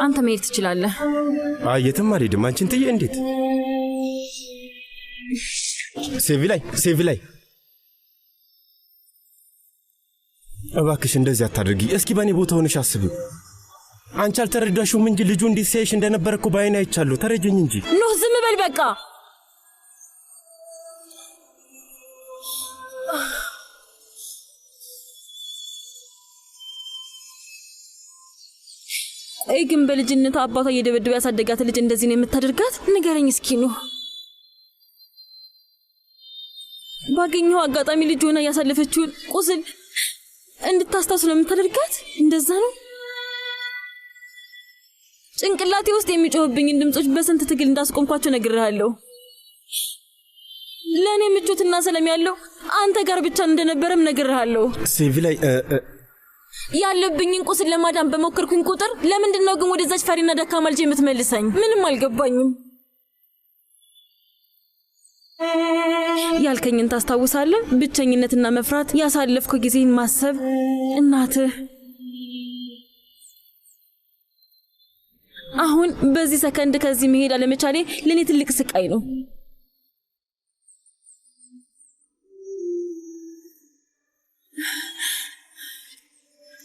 Speaker 10: አንተ መሄድ ትችላለህ።
Speaker 5: አይ የትም አልሄድም። አንቺን ትዬ እንዴት? ሴቪ ላይ እባክሽ እንደዚህ አታድርጊ። እስኪ በእኔ ቦታ ሆነሽ አስቢው። አንቺ አልተረዳሽውም እንጂ ልጁ እንዴት ሲያይሽ እንደነበረ እኮ በዓይኔ አይቻለሁ። ተረጀኝ እንጂ።
Speaker 10: ኖህ ዝም በል በቃ። ቆይ ግን በልጅነቷ አባቷ እየደበደበ ያሳደጋት ልጅ እንደዚህ ነው የምታደርጋት? ንገረኝ እስኪ ኖህ። ባገኘው አጋጣሚ ልጅ ሆና ያሳለፈችውን ቁስል እንድታስታውስ ነው የምታደርጋት? እንደዛ ነው? ጭንቅላቴ ውስጥ የሚጮህብኝን ድምጾች በስንት ትግል እንዳስቆምኳቸው ነግሬሃለሁ። ለእኔ ምቾትና ሰላም ያለው አንተ ጋር ብቻ እንደነበረም ነግሬሃለሁ።
Speaker 5: ሴቪ ላይ
Speaker 10: ያለብኝን ቁስል ለማዳን በሞከርኩኝ ቁጥር ለምንድን ነው ግን ወደዛች ፈሪና ደካማ ልጅ የምትመልሰኝ? ምንም አልገባኝም። ያልከኝን ታስታውሳለህ? ብቸኝነትና መፍራት፣ ያሳለፍከው ጊዜን ማሰብ፣ እናትህ። አሁን በዚህ ሰከንድ ከዚህ መሄድ አለመቻሌ ለኔ ትልቅ ስቃይ ነው።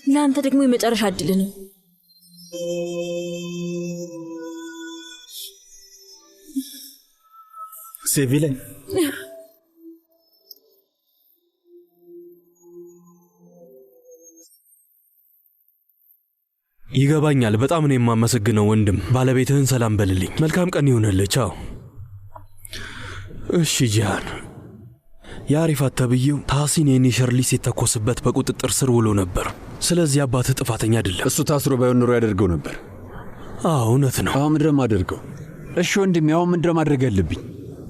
Speaker 10: ለአንተ ደግሞ የመጨረሻ እድል ነው።
Speaker 5: ሴቪ ላይ
Speaker 7: ይገባኛል። በጣም ነው የማመሰግነው ወንድም። ባለቤትህን ሰላም በልልኝ። መልካም ቀን ይሁንልህ። ቻው። እሺ ጂሃን፣ የአሪፋት ተብዬው ታህሲን የኒሸር ሊስ የተኮስበት በቁጥጥር ስር ውሎ ነበር። ስለዚህ አባትህ ጥፋተኛ አይደለም።
Speaker 1: እሱ ታስሮ ባይሆን ኖሮ ያደርገው ነበር።
Speaker 7: አዎ እውነት ነው።
Speaker 1: አሁን ምንድን ነው የማደርገው? እሺ ወንድሜ፣ አሁን ምንድን ነው ማድረግ ያለብኝ?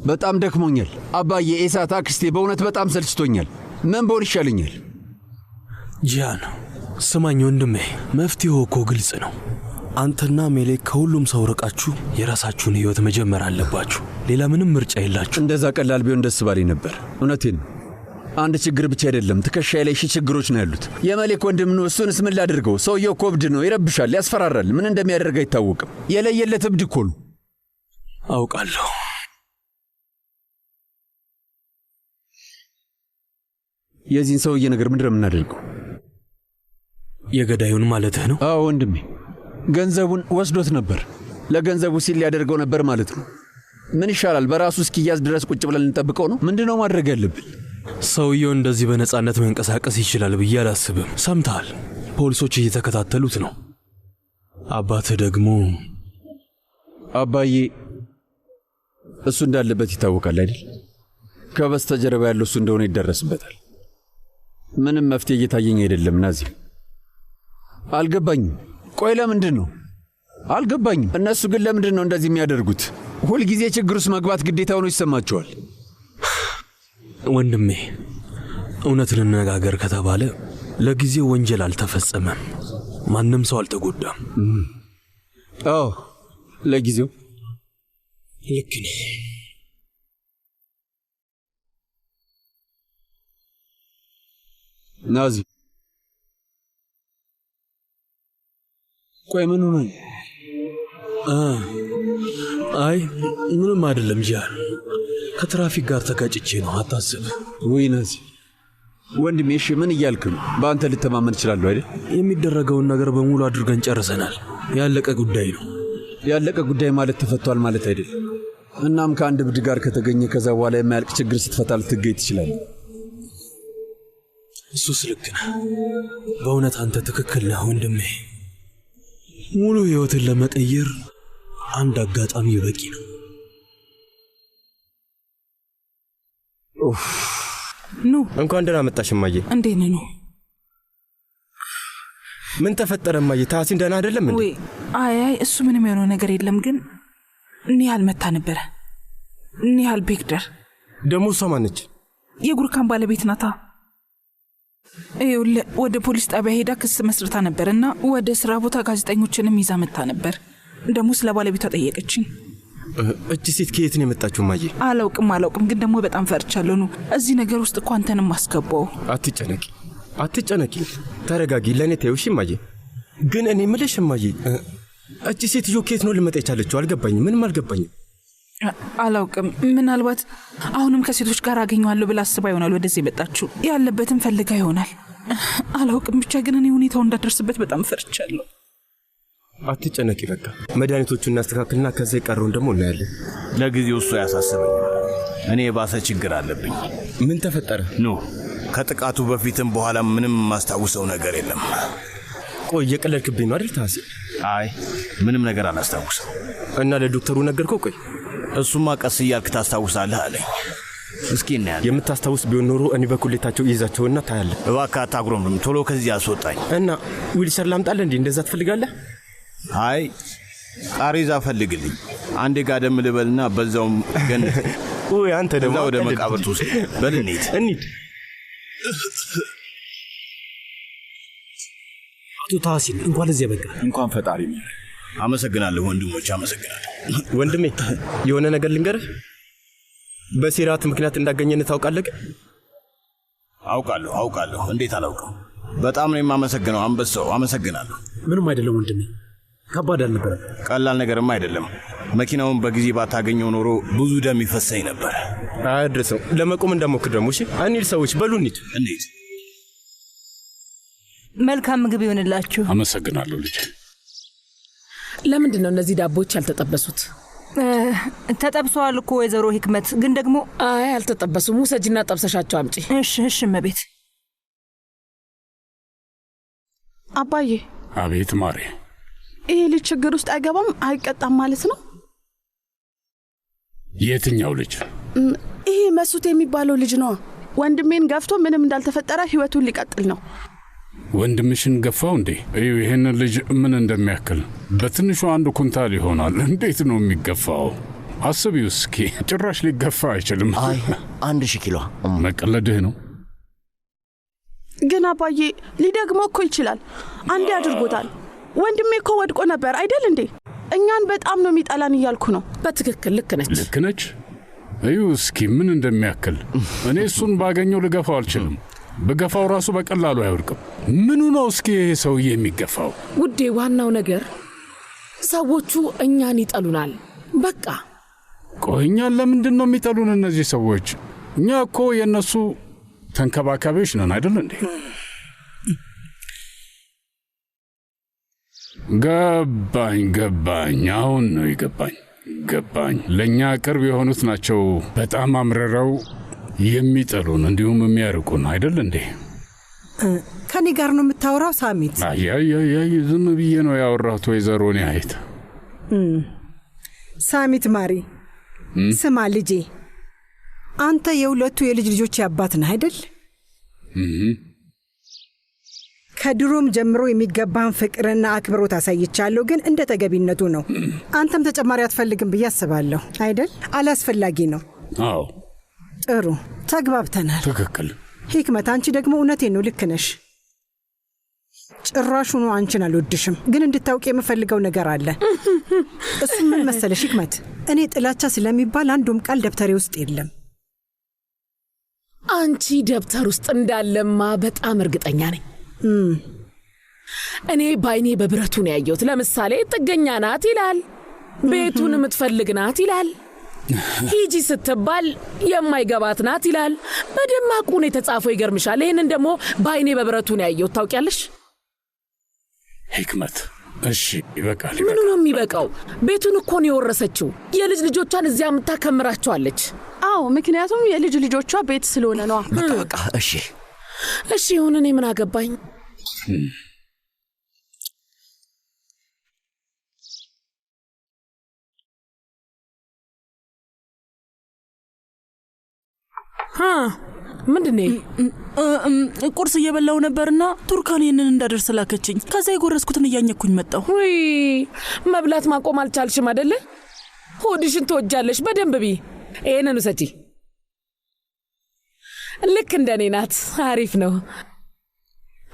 Speaker 1: በጣም ደክሞኛል አባዬ። ኤሳት አክስቴ፣ በእውነት በጣም ሰልችቶኛል። ምን በሆን ይሻለኛል?
Speaker 7: ጂሃን ስማኝ ወንድሜ፣ መፍትሄው እኮ ግልጽ ነው። አንተና ሜሌክ ከሁሉም ሰው ርቃችሁ የራሳችሁን ህይወት መጀመር አለባችሁ። ሌላ ምንም ምርጫ የላችሁ።
Speaker 1: እንደዛ ቀላል ቢሆን ደስ ባለኝ ነበር። እውነቴን። አንድ ችግር ብቻ አይደለም፣ ትከሻዬ ላይ ሺህ ችግሮች ነው ያሉት። የመሌክ ወንድም ነው። እሱንስ ምን ላድርገው? ሰውየው እኮ እብድ ነው። ይረብሻል፣ ያስፈራራል። ምን እንደሚያደርግ አይታወቅም። የለየለት እብድ እኮ ነው።
Speaker 7: አውቃለሁ።
Speaker 1: የዚህን ሰውዬ ነገር ምንድን ነው የምናደርገው?
Speaker 7: የገዳዩን ማለትህ ነው?
Speaker 1: አዎ ወንድሜ፣ ገንዘቡን ወስዶት ነበር። ለገንዘቡ ሲል ሊያደርገው ነበር ማለት ነው። ምን ይሻላል? በራሱ እስኪያዝ ድረስ ቁጭ ብለን እንጠብቀው ነው? ምንድነው ማድረግ ያለብን?
Speaker 7: ሰውየው እንደዚህ በነጻነት መንቀሳቀስ ይችላል ብዬ አላስብም። ሰምተሃል? ፖሊሶች እየተከታተሉት ነው። አባትህ ደግሞ
Speaker 1: አባዬ እሱ እንዳለበት ይታወቃል አይደል? ከበስተጀርባ ያለው እሱ እንደሆነ ይደረስበታል። ምንም መፍትሄ እየታየኝ አይደለም ናዚ። አልገባኝም። ቆይ ለምንድን ነው? አልገባኝም። እነሱ ግን ለምንድን ነው እንደዚህ የሚያደርጉት? ሁልጊዜ ችግር ውስጥ መግባት ግዴታ ሆኖ ይሰማቸዋል።
Speaker 7: ወንድሜ እውነት ልነጋገር ከተባለ ለጊዜው ወንጀል አልተፈጸመም። ማንም ሰው አልተጎዳም።
Speaker 1: አዎ ለጊዜው
Speaker 7: ልክ ነህ።
Speaker 1: ናዚ ቆይ ምን ሆነ?
Speaker 7: አይ ምንም አይደለም ጂያን፣ ከትራፊክ ጋር ተጋጭቼ ነው። አታስብ።
Speaker 1: ወይ ናዚ ወንድሜ፣ እሺ ምን እያልክ ነው? በአንተ ልተማመን እችላለሁ አይደል?
Speaker 7: የሚደረገውን ነገር በሙሉ አድርገን ጨርሰናል። ያለቀ ጉዳይ ነው።
Speaker 1: ያለቀ ጉዳይ ማለት ተፈቷል ማለት አይደል? እናም ከአንድ እብድ ጋር ከተገኘ ከዛ በኋላ የማያልቅ ችግር ስትፈታ ልትገኝ ትችላለህ።
Speaker 7: እሱስ ልክ ነህ። በእውነት አንተ ትክክል ነህ ወንድሜ። ሙሉ ህይወትን ለመቀየር አንድ አጋጣሚ በቂ ነው።
Speaker 5: ኑ እንኳን ደህና መጣሽ እማዬ።
Speaker 4: እንዴት ነህ? ኑ።
Speaker 5: ምን ተፈጠረ እማዬ? ታህሲን ደህና አይደለም እንዴ?
Speaker 4: ወይ አይ እሱ ምንም የሆነው ነገር የለም። ግን ኒሃል መታ ነበረ። ኒሃል ቤክደር
Speaker 5: ደግሞ እሷ ማነች?
Speaker 4: የጉርካን ባለቤት ናታ። ይኸውልህ ወደ ፖሊስ ጣቢያ ሄዳ ክስ መስርታ ነበርና ወደ ስራ ቦታ ጋዜጠኞችንም ይዛ መታ ነበር። ደግሞ ስለ ባለቤቷ ጠየቀችኝ።
Speaker 5: እቺ ሴት ከየት ነው የመጣችው ማዬ?
Speaker 4: አላውቅም፣ ግን ደግሞ በጣም ፈርቻለሁ ነው። እዚህ ነገር ውስጥ እኮ አንተንም አስገባው።
Speaker 5: አትጨነቂ፣ ተረጋጊ። ለእኔ ተይው እሺ ማዬ። ግን እኔ የምልሽ ማዬ፣ እቺ ሴትዮ ከየት ነው ልመጣ የቻለችው? አልገባኝም፣ ምንም አልገባኝም።
Speaker 4: አላውቅም፣ ምናልባት አሁንም ከሴቶች ጋር አገኘዋለሁ ብላ አስባ ይሆናል ወደዚህ የመጣችው። ያለበትን ፈልጋ ይሆናል። አላውቅም፣ ብቻ ግን እኔ ሁኔታው እንዳደርስበት በጣም ፈርቻለሁ።
Speaker 5: አትጨነቂ፣ በቃ መድኃኒቶቹን እናስተካክልና ከዛ የቀረውን ደግሞ እናያለን።
Speaker 17: ለጊዜው እሱ ያሳስበኝ። እኔ የባሰ ችግር አለብኝ።
Speaker 5: ምን ተፈጠረ?
Speaker 17: ከጥቃቱ በፊትም በኋላ ምንም የማስታውሰው ነገር የለም።
Speaker 5: ቆይ እየቀለድክብኝ ነው አይደል ታሲ?
Speaker 17: አይ ምንም ነገር አላስታውስም።
Speaker 5: እና ለዶክተሩ ነገርከው? ቆይ
Speaker 17: እሱማ ቀስ እያልክ ታስታውሳለህ አለኝ። እስኪ እናያለን።
Speaker 5: የምታስታውስ ቢሆን ኖሮ እኔ በኩሌታቸው ይዛቸውና ታያለህ።
Speaker 17: እባክህ አታጉረምርም፣ ቶሎ ከዚህ አስወጣኝ።
Speaker 5: እና ዊልቸር ላምጣልህ እንዴ? እንደዛ ትፈልጋለህ?
Speaker 17: አይ ቃሬዛ ፈልግልኝ። አንዴ ጋደም ልበልና በዛውም ገነት።
Speaker 5: ወይ አንተ ደግሞ
Speaker 17: ወደ መቃብር ውስጥ በል እንሂድ።
Speaker 16: አቶ ታሲን እንኳን ለዚህ በቃ።
Speaker 12: እንኳን ፈጣሪ ነው።
Speaker 17: አመሰግናለሁ ወንድሞች፣ አመሰግናለሁ።
Speaker 5: ወንድሜ የሆነ ነገር ልንገርህ። በሲራት ምክንያት እንዳገኘን ታውቃለህ?
Speaker 17: አውቃለሁ። እንዴት አላውቅም? በጣም ነው የማመሰግነው አንበሳው። አመሰግናለሁ።
Speaker 16: ምንም አይደለም ወንድሜ፣ ከባድ አልነበረም።
Speaker 17: ቀላል ነገርም አይደለም። መኪናውን በጊዜ ባታገኘው ኖሮ ብዙ ደም ይፈሰኝ ነበር።
Speaker 5: አያድርሰው። ለመቆም እንዳሞክር ደግሞ። እሺ አንሂድ ሰዎች፣ በሉ እንሂድ።
Speaker 6: መልካም ምግብ ይሆንላችሁ።
Speaker 11: አመሰግናለሁ ልጅ።
Speaker 2: ለምንድን ነው እነዚህ ዳቦች ያልተጠበሱት?
Speaker 6: ተጠብሰዋል እኮ ወይዘሮ ሂክመት፣ ግን ደግሞ
Speaker 2: አይ አልተጠበሱም። ውሰጂና ጠብሰሻቸው አምጪ።
Speaker 6: እሺ እመቤት።
Speaker 18: አባዬ።
Speaker 11: አቤት ማሬ።
Speaker 18: ይሄ ልጅ ችግር ውስጥ አይገባም አይቀጣም ማለት ነው?
Speaker 11: የትኛው ልጅ?
Speaker 18: ይሄ መሱት የሚባለው ልጅ ነው። ወንድሜን ገፍቶ ምንም እንዳልተፈጠረ ህይወቱን ሊቀጥል ነው።
Speaker 11: ወንድምሽን ገፋው እንዴ? እዩ ይሄን ልጅ ምን እንደሚያክል። በትንሹ 1 ኩንታል ይሆናል። እንዴት ነው የሚገፋው? አስቢው እስኪ። ጭራሽ ሊገፋ አይችልም።
Speaker 19: አይ 1000 ኪሎ።
Speaker 11: መቀለድህ ነው።
Speaker 18: ግን አባዬ ሊደግመው እኮ ይችላል። አንዴ አድርጎታል። ወንድሜ እኮ ወድቆ ነበር አይደል እንዴ? እኛን በጣም ነው የሚጠላን እያልኩ ነው።
Speaker 2: በትክክል ልክ ነች።
Speaker 11: እዩ እስኪ ምን እንደሚያክል። እኔ እሱን ባገኘው ልገፋው አልችልም። በገፋው ራሱ በቀላሉ አይወድቅም። ምኑ ነው እስኪ ይሄ ሰውዬ የሚገፋው?
Speaker 2: ውዴ ዋናው ነገር ሰዎቹ እኛን ይጠሉናል። በቃ
Speaker 11: ቆይ እኛን ለምንድን ነው የሚጠሉን እነዚህ ሰዎች? እኛ እኮ የእነሱ ተንከባካቢዎች ነን አይደል እንዴ? ገባኝ። አሁን ነው ገባኝ። ለእኛ ቅርብ የሆኑት ናቸው በጣም አምረረው የሚጠሉን እንዲሁም የሚያርቁን አይደል እንዴ?
Speaker 6: ከኔ ጋር ነው የምታወራው ሳሚት?
Speaker 11: አይ ዝም ብዬ ነው ያወራሁት ወይዘሮ ኒያየት።
Speaker 6: ሳሚት ማሪ፣ ስማ ልጄ፣ አንተ የሁለቱ የልጅ ልጆች አባት ነህ አይደል? ከድሮም ጀምሮ የሚገባን ፍቅርና አክብሮት አሳይቻለሁ፣ ግን እንደ ተገቢነቱ ነው። አንተም ተጨማሪ አትፈልግም ብዬ አስባለሁ አይደል? አላስፈላጊ ነው።
Speaker 11: አዎ
Speaker 6: ጥሩ ተግባብተናል።
Speaker 11: ትክክል።
Speaker 6: ሂክመት፣ አንቺ ደግሞ እውነቴን ነው፣ ልክ ነሽ። ጭራሹኑ አንቺን አልወድሽም፣ ግን እንድታውቂ የምፈልገው ነገር አለ። እሱ ምን መሰለሽ ሂክመት፣ እኔ ጥላቻ ስለሚባል አንዱም ቃል ደብተሬ ውስጥ የለም።
Speaker 2: አንቺ ደብተር ውስጥ እንዳለማ በጣም እርግጠኛ ነኝ። እኔ ባይኔ በብረቱ ነው ያየሁት። ለምሳሌ ጥገኛ ናት ይላል፣ ቤቱን የምትፈልግ ናት ይላል፣ ሂጂ ስትባል የማይገባት ናት ይላል። በደማቁ ነው የተጻፈው። ይገርምሻል። ይህንን ደግሞ ባይኔ በብረቱ ነው ያየሁት። ታውቂያለሽ
Speaker 11: ሂክመት። እሺ ይበቃል።
Speaker 2: ምኑ ነው የሚበቃው? ቤቱን እኮ ነው የወረሰችው። የልጅ ልጆቿን እዚያ የምታከምራቸዋለች።
Speaker 18: አዎ፣ ምክንያቱም የልጅ ልጆቿ ቤት ስለሆነ ነው።
Speaker 19: በቃ እሺ
Speaker 2: ይሁን። እኔ ምን አገባኝ? ምንድነው?
Speaker 4: ቁርስ እየበላው ነበርና ቱርካን ይህንን እንዳደርስ ላከችኝ። ከዛ የጎረስኩትን እያኘኩኝ መጣሁ።
Speaker 2: ውይ መብላት ማቆም አልቻልሽም አይደለ? ሆድሽን ትወጃለሽ። በደንብ ቢ። ይሄንን ውሰጂ። ልክ እንደኔ ናት። አሪፍ ነው።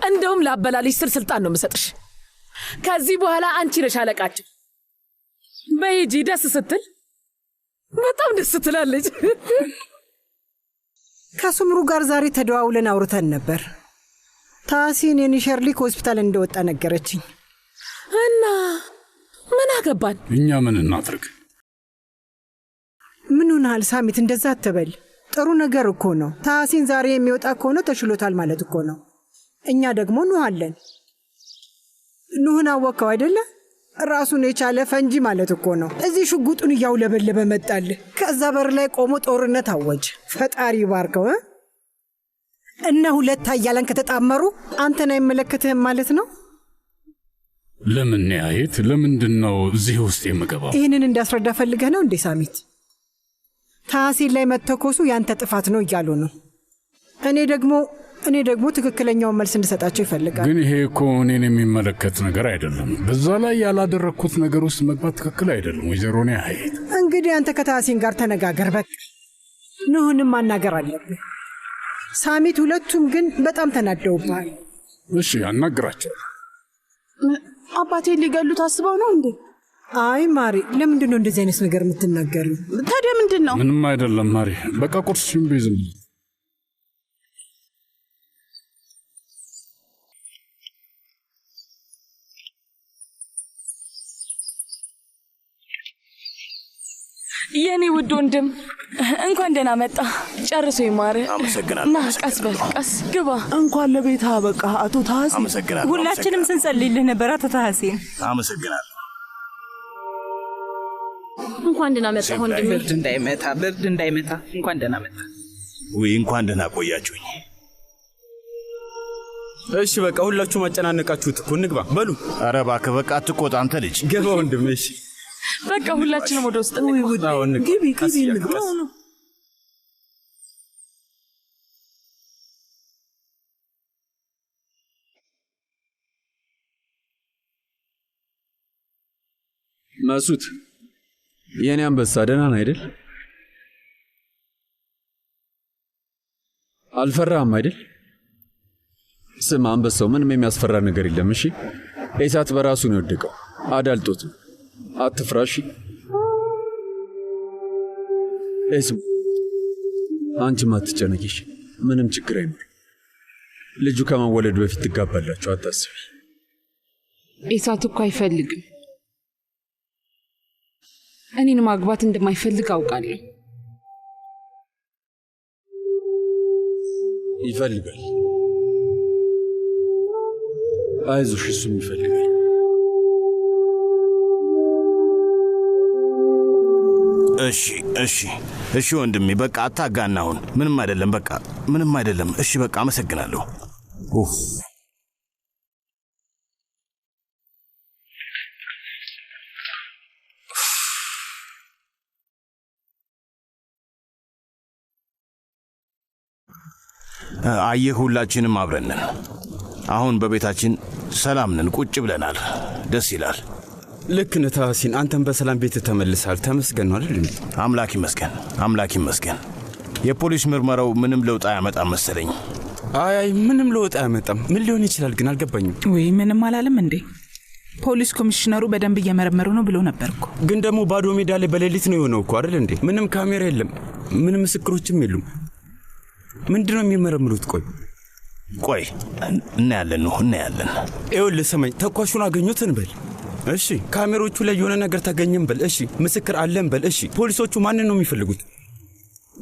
Speaker 2: እንደውም ላበላልሽ ስል ስልጣን ነው የምሰጥሽ። ከዚህ በኋላ አንቺ ነሽ አለቃችን። በሂጂ። ደስ ስትል በጣም ደስ ትላለች።
Speaker 6: ከሱምሩ ጋር ዛሬ ተደዋውለን አውርተን ነበር። ታሲን የኒሸርሊ ከሆስፒታል እንደወጣ ነገረችኝ።
Speaker 2: እና ምን አገባን?
Speaker 11: እኛ ምን እናድርግ?
Speaker 6: ምን ሆነሃል ሳሚት? እንደዛ አትበል። ጥሩ ነገር እኮ ነው። ታሲን ዛሬ የሚወጣ ከሆነ ተሽሎታል ማለት እኮ ነው። እኛ ደግሞ ኑህ አለን። ኑህን አወቀው አይደለ? ራሱን የቻለ ፈንጂ ማለት እኮ ነው። እዚህ ሽጉጡን እያውለበለበ መጣልህ። ከዛ በር ላይ ቆሞ ጦርነት አወጅ። ፈጣሪ ባርከው። እና ሁለት ኃያላን ከተጣመሩ አንተን አይመለከትህም ማለት ነው።
Speaker 11: ለምን ያየት? ለምንድን ነው እዚህ ውስጥ የምገባው?
Speaker 6: ይህንን እንዳስረዳ ፈልገህ ነው እንዴ ሳሚት? ታሲን ላይ መተኮሱ ያንተ ጥፋት ነው እያሉ ነው። እኔ ደግሞ ትክክለኛውን መልስ እንድሰጣቸው ይፈልጋል።
Speaker 11: ግን ይሄ እኮ እኔን የሚመለከት ነገር አይደለም። በዛ ላይ ያላደረግኩት ነገር ውስጥ መግባት ትክክል አይደለም። ወይዘሮ ያየት፣
Speaker 6: እንግዲህ አንተ ከታሲን ጋር ተነጋገር። በቃ ኑህንም ማናገር አለብህ ሳሚት። ሁለቱም ግን በጣም ተናደውብሃል።
Speaker 11: እሺ አናግራቸው።
Speaker 18: አባቴ ሊገሉ ታስበው ነው እንዴ?
Speaker 6: አይ ማሪ፣ ለምንድን ነው እንደዚህ አይነት ነገር የምትናገሪው?
Speaker 18: ታዲያ ምንድን ነው?
Speaker 11: ምንም አይደለም ማሪ። በቃ ቁርስሽን ብይ ዝም ብለሽ።
Speaker 9: የኔ ውድ ወንድም እንኳን ደህና መጣ። ጨርሶ ይማር።
Speaker 17: አመሰግናለሁ።
Speaker 9: ና ቀስ በል ቀስ ግባ።
Speaker 20: እንኳን ለቤት አበቃ አቶ ታሐሴን።
Speaker 17: አመሰግናለሁ።
Speaker 4: ሁላችንም ስንጸልይልህ ነበር አቶ ታሐሴን።
Speaker 17: አመሰግናለሁ።
Speaker 10: እንኳን ደህና መጣ ወንድሜ።
Speaker 4: ብርድ እንዳይመታ። እንኳን ደህና መጣ።
Speaker 17: ወይ እንኳን ደህና ቆያችሁኝ።
Speaker 5: እሺ በቃ ሁላችሁም አጨናነቃችሁት እኮ። እንግባ በሉ።
Speaker 17: ኧረ እባክህ በቃ አትቆጣ አንተ ልጅ።
Speaker 5: ገባ ወንድሜ። እሺ
Speaker 9: በቃ ሁላችንም ወደ ውስጥ
Speaker 20: ግቢ እንግባ።
Speaker 1: መሱት፣ የኔ አንበሳ ደህና ነህ አይደል? አልፈራህም አይደል? ስማ አንበሳው፣ ምንም የሚያስፈራ ነገር የለም። እሺ ኢሳት በራሱ ነው የወደቀው፣ አዳልጦት። አትፍራ እሺ? እስም አንቺም አትጨነቂሽ፣ ምንም ችግር አይኖርም። ልጁ ከመወለዱ በፊት ትጋባላችሁ፣ አታስቢ።
Speaker 15: ኢሳት እኮ አይፈልግም። እኔን ማግባት እንደማይፈልግ አውቃለሁ።
Speaker 1: ይፈልጋል። አይዞሽ፣ እሱም ይፈልጋል።
Speaker 17: እሺ ወንድሜ በቃ አታጋና። አሁን ምንም አይደለም፣ በቃ ምንም አይደለም። እሺ በቃ አመሰግናለሁ። አየህ ሁላችንም አብረን ነን። አሁን በቤታችን ሰላም ነን፣ ቁጭ ብለናል። ደስ ይላል።
Speaker 5: ልክ ነህ ታሐሴን፣ አንተም በሰላም ቤት ተመልሰሃል። ተመስገን ነው አይደል?
Speaker 17: አምላክ ይመስገን፣ አምላክ ይመስገን። የፖሊስ ምርመራው ምንም ለውጥ አያመጣም መሰለኝ።
Speaker 5: አይ ምንም ለውጥ አያመጣም። ምን ሊሆን ይችላል ግን አልገባኝም።
Speaker 4: ወይ ምንም አላለም እንዴ? ፖሊስ ኮሚሽነሩ በደንብ እየመረመሩ ነው ብሎ ነበርኩ።
Speaker 5: ግን ደግሞ ባዶ ሜዳ ላይ በሌሊት ነው የሆነው እኮ አይደል እንዴ? ምንም ካሜራ የለም፣ ምንም ምስክሮችም የሉም። ምንድነው የሚመረምሩት?
Speaker 17: ቆይ እናያለን ነው እናያለን።
Speaker 5: ይኸውልህ ስማኝ፣ ተኳሹን አገኙት እንበል እሺ፣ ካሜሮቹ ላይ የሆነ ነገር ታገኘን በል እሺ፣ ምስክር አለን በል እሺ። ፖሊሶቹ ማንን ነው የሚፈልጉት?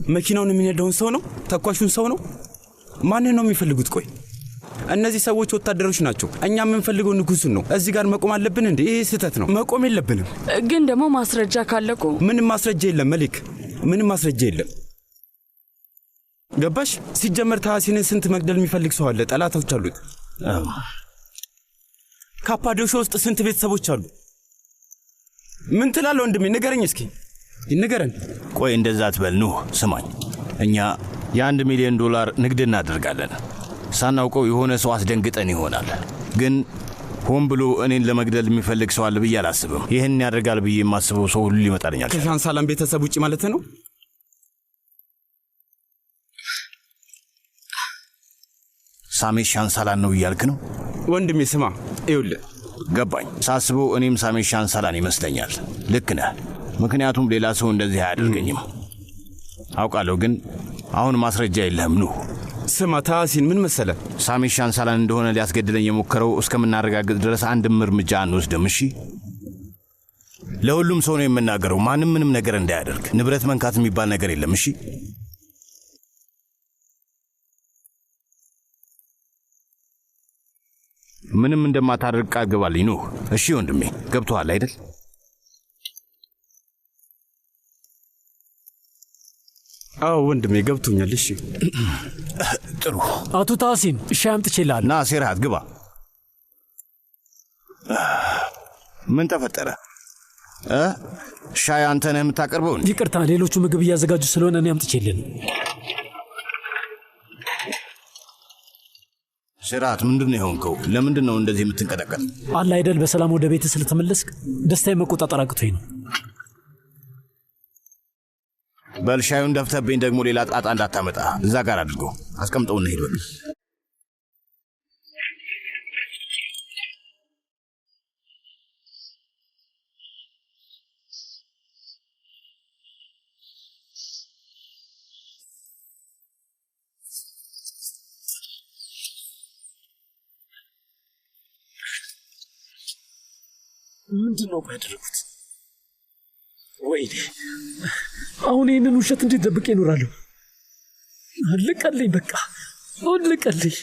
Speaker 5: መኪናውን የሚነዳውን ሰው ነው? ተኳሹን ሰው ነው? ማንን ነው የሚፈልጉት? ቆይ እነዚህ ሰዎች ወታደሮች ናቸው። እኛ የምንፈልገው ንጉሱን ነው። እዚህ ጋር መቆም አለብን እንዴ? ይሄ ስህተት ነው። መቆም የለብንም።
Speaker 9: ግን ደግሞ ማስረጃ ካለኩ።
Speaker 5: ምንም ማስረጃ የለም መሊክ፣ ምንም ማስረጃ የለም። ገባሽ? ሲጀመር ታሐሴንን ስንት መግደል የሚፈልግ ሰው አለ። ጠላቶች አሉት። ካፓዶሻ ውስጥ ስንት ቤተሰቦች አሉ? ምን ትላለህ ወንድሜ? ንገረኝ እስኪ ይንገረን።
Speaker 17: ቆይ እንደዛ አትበል ኑህ፣ ስማኝ። እኛ $1 ሚሊዮን ንግድ እናደርጋለን። ሳናውቀው የሆነ ሰው አስደንግጠን ይሆናል። ግን ሆን ብሎ እኔን ለመግደል የሚፈልግ ሰው አለ ብዬ አላስብም። ይህን ያደርጋል ብዬ የማስበው ሰው ሁሉ ይመጣልኛል።
Speaker 5: ከሻንሳላም ቤተሰብ ውጭ ማለት ነው?
Speaker 17: ሳሜት ሻንሳላን ነው እያልክ ነው?
Speaker 5: ወንድሜ ስማ፣ ይኸውልህ
Speaker 17: ገባኝ። ሳስበው እኔም ሳሜት ሻንሳላን ይመስለኛል። ልክ ነህ። ምክንያቱም ሌላ ሰው እንደዚህ አያደርገኝም አውቃለሁ። ግን አሁን ማስረጃ የለህም ኑህ።
Speaker 5: ስማ ታሲን፣ ምን መሰለ፣
Speaker 17: ሳሜት ሻንሳላን እንደሆነ ሊያስገድለኝ የሞከረው እስከምናረጋግጥ ድረስ አንድም እርምጃ አንወስድም። እሺ? ለሁሉም ሰው ነው የምናገረው፣ ማንም ምንም ነገር እንዳያደርግ። ንብረት መንካት የሚባል ነገር የለም። እሺ? ምንም እንደማታደርግ ቃል ግባልኝ ኑህ። እሺ ወንድሜ፣ ገብቶሃል አይደል?
Speaker 5: አዎ ወንድሜ ገብቶኛል። እሺ
Speaker 17: ጥሩ።
Speaker 7: አቶ ታሲን ሻይ አምጥቼልሃለሁ።
Speaker 17: ና ሴርሃት ግባ። ምን ተፈጠረ? ሻይ አንተ ነህ የምታቀርበው?
Speaker 7: ይቅርታ፣ ሌሎቹ ምግብ እያዘጋጁ ስለሆነ እኔ አምጥቼልን።
Speaker 17: ሴርሃት ምንድን ነው የሆንከው? ለምንድን ነው እንደዚህ የምትንቀጠቀጥ?
Speaker 7: አለ አይደል በሰላም ወደ ቤት ስለተመለስክ ደስታዬ መቆጣጠር አቅቶኝ ነው።
Speaker 17: በልሻዩን ደፍተብኝ ደግሞ ሌላ ጣጣ እንዳታመጣ። እዛ ጋር አድርገው አስቀምጠውና ሂድ በል።
Speaker 7: ምንድን ነው ያደረጉት? ወይኔ አሁን ይህንን ውሸት እንዴት ደብቄ እኖራለሁ? አለቀልኝ፣ በቃ አለቀልኝ።